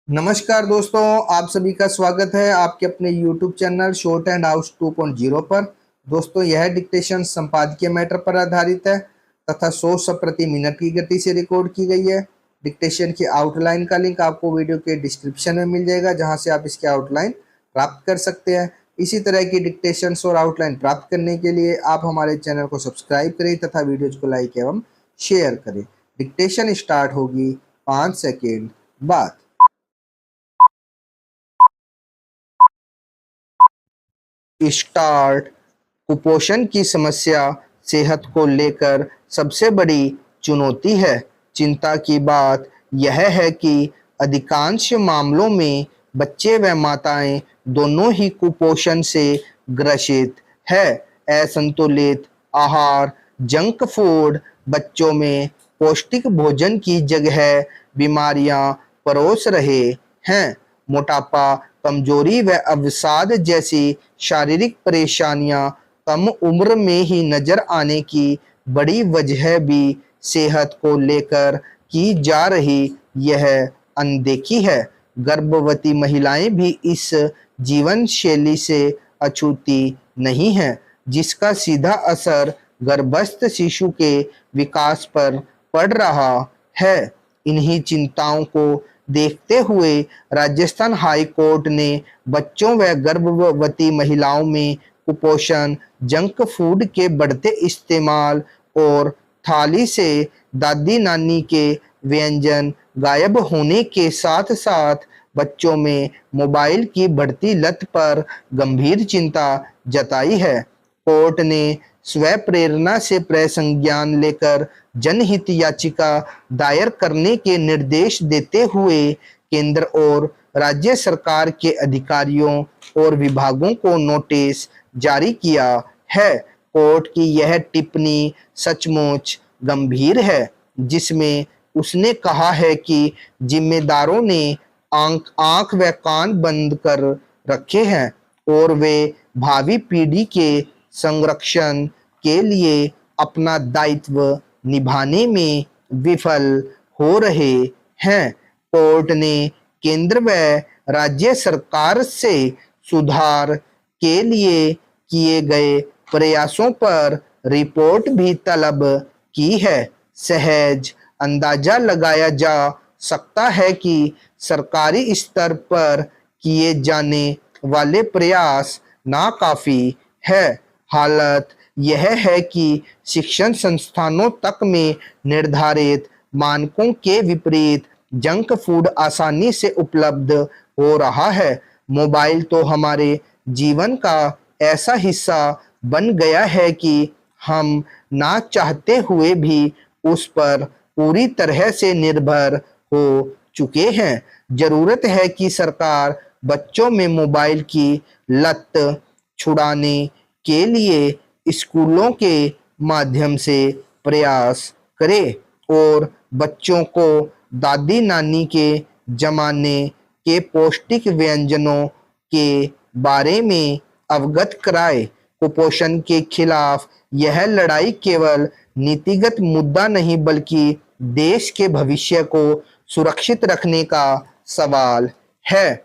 नमस्कार दोस्तों, आप सभी का स्वागत है आपके अपने YouTube channel short and house 2.0 पर। दोस्तों, यह डिक्टेशन संपादकीय मैटर पर आधारित है तथा 100 शब्द प्रति मिनट की गति से रिकॉर्ड की गई है। डिक्टेशन की आउटलाइन का लिंक आपको वीडियो के डिस्क्रिप्शन में मिल जाएगा, जहां से आप इसकी आउटलाइन प्राप्त कर सकते हैं। इसी तरह की डिक्टेशन और आउटलाइन प्राप्त करने के लिए आप हमारे चैनल को सब्सक्राइब करें तथा वीडियोज को लाइक एवं शेयर करें। डिक्टेशन स्टार्ट होगी 5 सेकेंड बाद। स्टार्ट। कुपोषण की समस्या सेहत को लेकर सबसे बड़ी चुनौती है। चिंता की बात यह है कि अधिकांश मामलों में बच्चे व माताएं दोनों ही कुपोषण से ग्रसित है। असंतुलित आहार, जंक फूड बच्चों में पौष्टिक भोजन की जगह बीमारियां परोस रहे हैं। मोटापा, कमजोरी व अवसाद जैसी शारीरिक परेशानियां कम उम्र में ही नजर आने की बड़ी वजह भी सेहत को लेकर की जा रही यह अनदेखी है। गर्भवती महिलाएं भी इस जीवन शैली से अछूती नहीं हैं, जिसका सीधा असर गर्भस्थ शिशु के विकास पर पड़ रहा है। इन्हीं चिंताओं को देखते हुए राजस्थान हाई कोर्ट ने बच्चों व गर्भवती महिलाओं में कुपोषण, जंक फूड के बढ़ते इस्तेमाल और थाली से दादी नानी के व्यंजन गायब होने के साथ साथ बच्चों में मोबाइल की बढ़ती लत पर गंभीर चिंता जताई है। कोर्ट ने स्व प्रेरणा से प्रसंज्ञान लेकर जनहित याचिका दायर करने के निर्देश देते हुए केंद्र और राज्य सरकार के अधिकारियों और विभागों को नोटिस जारी किया है। कोर्ट की यह टिप्पणी सचमुच गंभीर है, जिसमें उसने कहा है कि जिम्मेदारों ने आंख व कान बंद कर रखे हैं और वे भावी पीढ़ी के संरक्षण के लिए अपना दायित्व निभाने में विफल हो रहे हैं। कोर्ट ने केंद्र व राज्य सरकार से सुधार के लिए किए गए प्रयासों पर रिपोर्ट भी तलब की है। सहज अंदाजा लगाया जा सकता है कि सरकारी स्तर पर किए जाने वाले प्रयास नाकाफी है। हालत यह है कि शिक्षण संस्थानों तक में निर्धारित मानकों के विपरीत जंक फूड आसानी से उपलब्ध हो रहा है। मोबाइल तो हमारे जीवन का ऐसा हिस्सा बन गया है कि हम ना चाहते हुए भी उस पर पूरी तरह से निर्भर हो चुके हैं। जरूरत है कि सरकार बच्चों में मोबाइल की लत छुड़ाने के लिए स्कूलों के माध्यम से प्रयास करे और बच्चों को दादी नानी के जमाने के पौष्टिक व्यंजनों के बारे में अवगत कराए। कुपोषण के खिलाफ यह लड़ाई केवल नीतिगत मुद्दा नहीं, बल्कि देश के भविष्य को सुरक्षित रखने का सवाल है।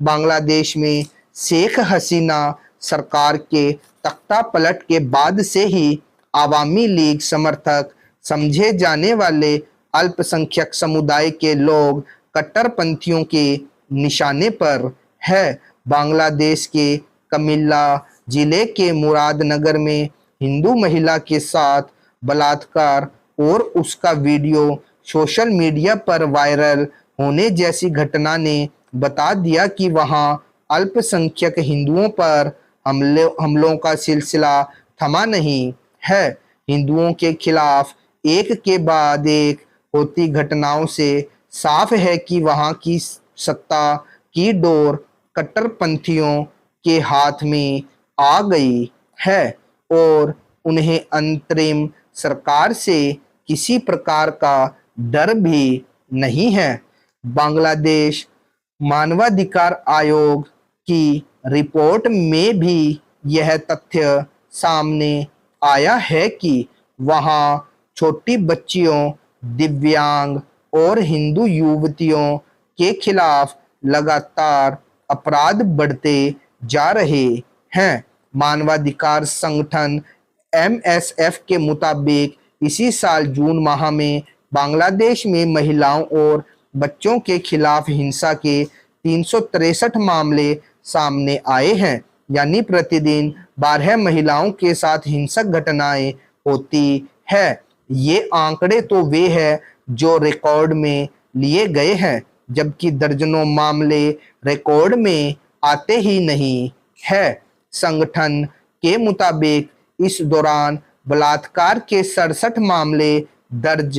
बांग्लादेश में शेख हसीना सरकार के तख्ता पलट के बाद से ही आवामी लीग समर्थक समझे जाने वाले अल्पसंख्यक समुदाय के लोग कट्टरपंथियों के निशाने पर है। बांग्लादेश के कमिल्ला जिले के मुरादनगर में हिंदू महिला के साथ बलात्कार और उसका वीडियो सोशल मीडिया पर वायरल होने जैसी घटना ने बता दिया कि वहां अल्पसंख्यक हिंदुओं पर हमलों का सिलसिला थमा नहीं है। हिंदुओं के खिलाफ एक के बाद एक होती घटनाओं से साफ है कि वहां की सत्ता की डोर कट्टरपंथियों के हाथ में आ गई है और उन्हें अंतरिम सरकार से किसी प्रकार का डर भी नहीं है। बांग्लादेश मानवाधिकार आयोग की रिपोर्ट में भी यह तथ्य सामने आया है कि वहां छोटी बच्चियों, दिव्यांग और हिंदू युवतियों के खिलाफ लगातार अपराध बढ़ते जा रहे हैं। मानवाधिकार संगठन MSF के मुताबिक इसी साल जून माह में बांग्लादेश में महिलाओं और बच्चों के खिलाफ हिंसा के 363 मामले सामने आए हैं, यानी प्रतिदिन 12 महिलाओं के साथ हिंसक घटनाएं होती है। ये आंकड़े तो वे हैं जो रिकॉर्ड में लिए गए हैं, जबकि दर्जनों मामले रिकॉर्ड में आते ही नहीं है। संगठन के मुताबिक इस दौरान बलात्कार के 67 मामले दर्ज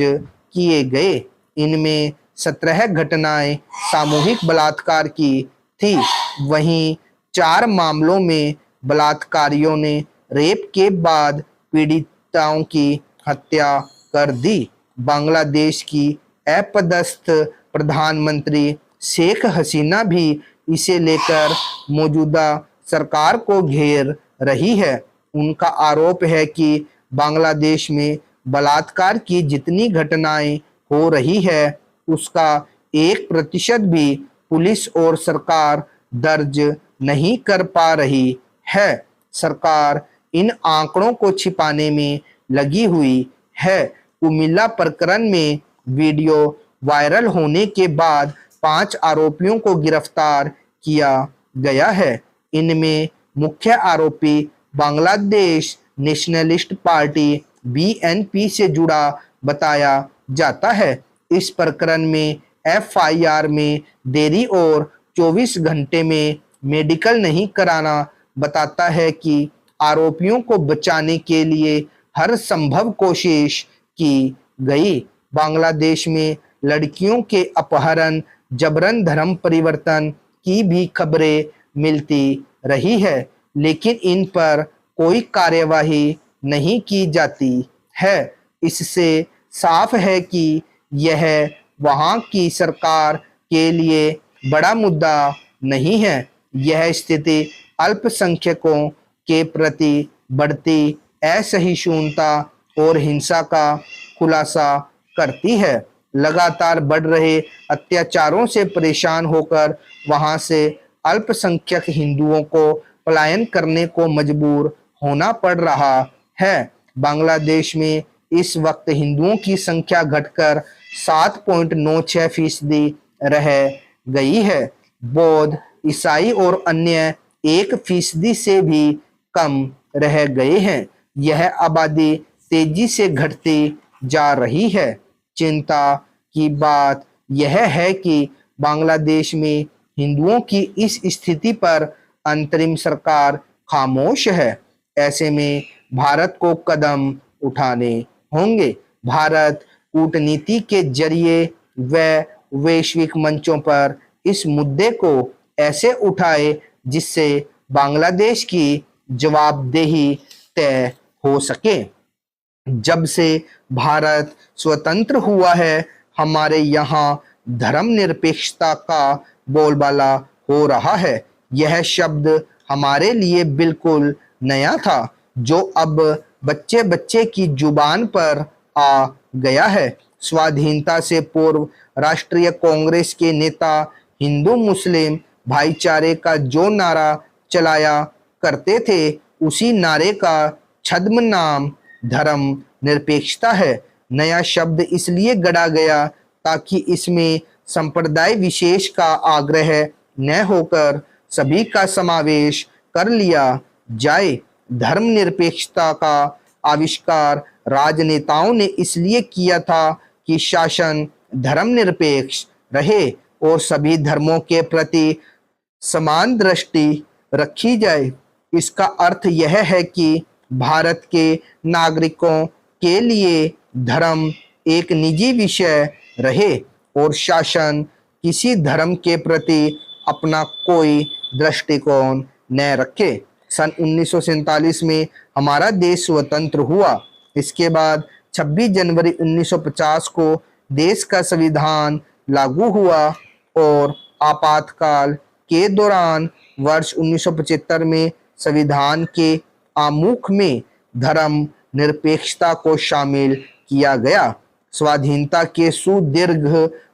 किए गए। इनमें 17 घटनाएं सामूहिक बलात्कार की थी। वहीं 4 मामलों में बलात्कारियों ने रेप के बाद पीड़िताओं की हत्या कर दी। बांग्लादेश की अपदस्थ प्रधानमंत्री शेख हसीना भी इसे लेकर मौजूदा सरकार को घेर रही है। उनका आरोप है कि बांग्लादेश में बलात्कार की जितनी घटनाएं हो रही है उसका 1% भी पुलिस और सरकार दर्ज नहीं कर पा रही है। सरकार इन आंकड़ों को छिपाने में लगी हुई है। उमिल्ला प्रकरण में वीडियो वायरल होने के बाद 5 आरोपियों को गिरफ्तार किया गया है। इनमें मुख्य आरोपी बांग्लादेश नेशनलिस्ट पार्टी BNP से जुड़ा बताया जाता है। इस प्रकरण में FIR में देरी और 24 घंटे में मेडिकल नहीं कराना बताता है कि आरोपियों को बचाने के लिए हर संभव कोशिश की गई। बांग्लादेश में लड़कियों के अपहरण, जबरन धर्म परिवर्तन की भी खबरें मिलती रही है, लेकिन इन पर कोई कार्यवाही नहीं की जाती है। इससे साफ है कि यह वहां की सरकार के लिए बड़ा मुद्दा नहीं है। यह स्थिति अल्पसंख्यकों के प्रति बढ़ती असहिष्णुता और हिंसा का खुलासा करती है। लगातार बढ़ रहे अत्याचारों से परेशान होकर वहां से अल्पसंख्यक हिंदुओं को पलायन करने को मजबूर होना पड़ रहा है। बांग्लादेश में इस वक्त हिंदुओं की संख्या घटकर 7.96% रह गई है। बौद्ध, ईसाई और अन्य 1% से भी कम रह गए हैं। यह आबादी तेजी से घटती जा रही है। चिंता की बात यह है कि बांग्लादेश में हिंदुओं की इस स्थिति पर अंतरिम सरकार खामोश है। ऐसे में भारत को कदम उठाने होंगे। भारत कूटनीति के जरिए व वैश्विक मंचों पर इस मुद्दे को ऐसे उठाए जिससे बांग्लादेश की जवाबदेही तय हो सके। जब से भारत स्वतंत्र हुआ है, हमारे यहाँ धर्मनिरपेक्षता का बोलबाला हो रहा है। यह शब्द हमारे लिए बिल्कुल नया था, जो अब बच्चे बच्चे की जुबान पर आ गया है। स्वाधीनता से पूर्व राष्ट्रीय कांग्रेस के नेता हिंदू मुस्लिम भाईचारे का जो नारा चलाया करते थे, उसी नारे का छद्म नाम धर्म निरपेक्षता है। नया शब्द इसलिए गढ़ा गया ताकि इसमें संप्रदाय विशेष का आग्रह न होकर सभी का समावेश कर लिया जाए। धर्मनिरपेक्षता का आविष्कार राजनेताओं ने इसलिए किया था कि शासन धर्मनिरपेक्ष रहे और सभी धर्मों के प्रति समान दृष्टि रखी जाए। इसका अर्थ यह है कि भारत के नागरिकों के लिए धर्म एक निजी विषय रहे और शासन किसी धर्म के प्रति अपना कोई दृष्टिकोण न रखे। सन 1947 में हमारा देश स्वतंत्र हुआ। इसके बाद 26 जनवरी 1950 को देश का संविधान लागू हुआ और आपातकाल के दौरान वर्ष 1975 में संविधान के आमुख में धर्म निरपेक्षता को शामिल किया गया। स्वाधीनता के सुदीर्घ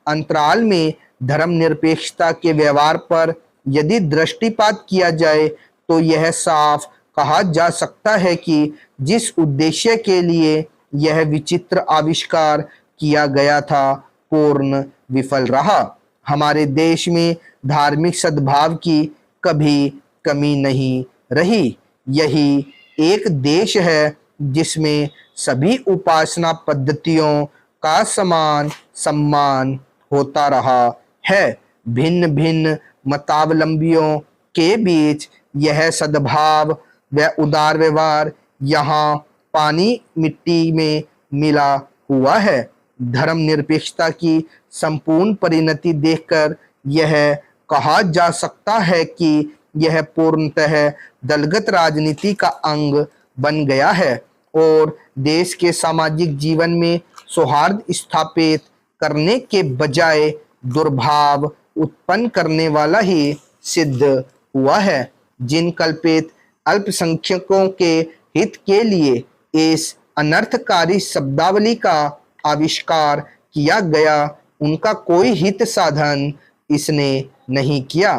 अंतराल में धर्मनिरपेक्षता के व्यवहार पर यदि दृष्टिपात किया जाए तो यह साफ कहा जा सकता है कि जिस उद्देश्य के लिए यह विचित्र आविष्कार किया गया था पूर्ण विफल रहा। हमारे देश में धार्मिक सद्भाव की कभी कमी नहीं रही। यही एक देश है जिसमें सभी उपासना पद्धतियों का समान सम्मान होता रहा है। भिन्न भिन्न मतावलंबियों के बीच यह सद्भाव व उदार व्यवहार यहाँ पानी मिट्टी में मिला हुआ है। धर्मनिरपेक्षता की संपूर्ण परिणति देखकर यह कहा जा सकता है कि यह पूर्णतः दलगत राजनीति का अंग बन गया है और देश के सामाजिक जीवन में सौहार्द स्थापित करने के बजाय दुर्भाव उत्पन्न करने वाला ही सिद्ध हुआ है। जिन कल्पित अल्पसंख्यकों के हित के लिए इस अनर्थकारी शब्दावली का आविष्कार किया गया उनका कोई हित साधन इसने नहीं किया।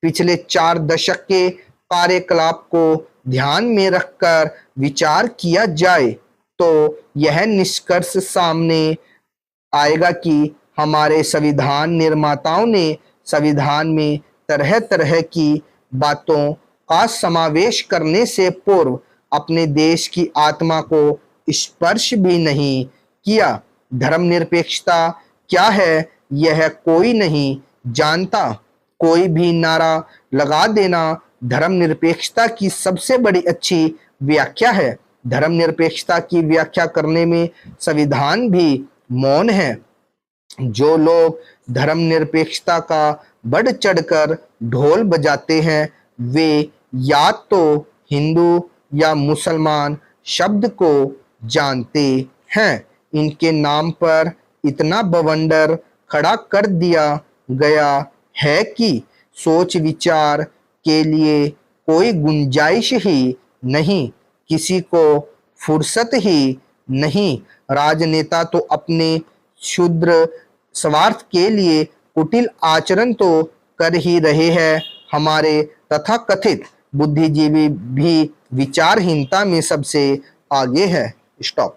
पिछले 4 दशक के कार्यकलाप को ध्यान में रखकर विचार किया जाए तो यह निष्कर्ष सामने आएगा कि हमारे संविधान निर्माताओं ने संविधान में तरह तरह की बातों का समावेश करने से पूर्व अपने देश की आत्मा को स्पर्श भी नहीं किया। धर्मनिरपेक्षता क्या है यह कोई नहीं जानता। कोई भी नारा लगा देना धर्मनिरपेक्षता की सबसे बड़ी अच्छी व्याख्या है। धर्मनिरपेक्षता की व्याख्या करने में संविधान भी मौन है। जो लोग धर्मनिरपेक्षता का बढ़ चढ़कर ढोल बजाते हैं वे या तो हिंदू या मुसलमान शब्द को जानते हैं। इनके नाम पर इतना बवंडर खड़ा कर दिया गया है कि सोच विचार के लिए कोई गुंजाइश ही नहीं, किसी को फुर्सत ही नहीं। राजनेता तो अपने क्षुद्र स्वार्थ के लिए कुटिल आचरण तो कर ही रहे हैं। हमारे तथाकथित बुद्धिजीवी भी विचारहीनता में सबसे आगे है। स्टॉप।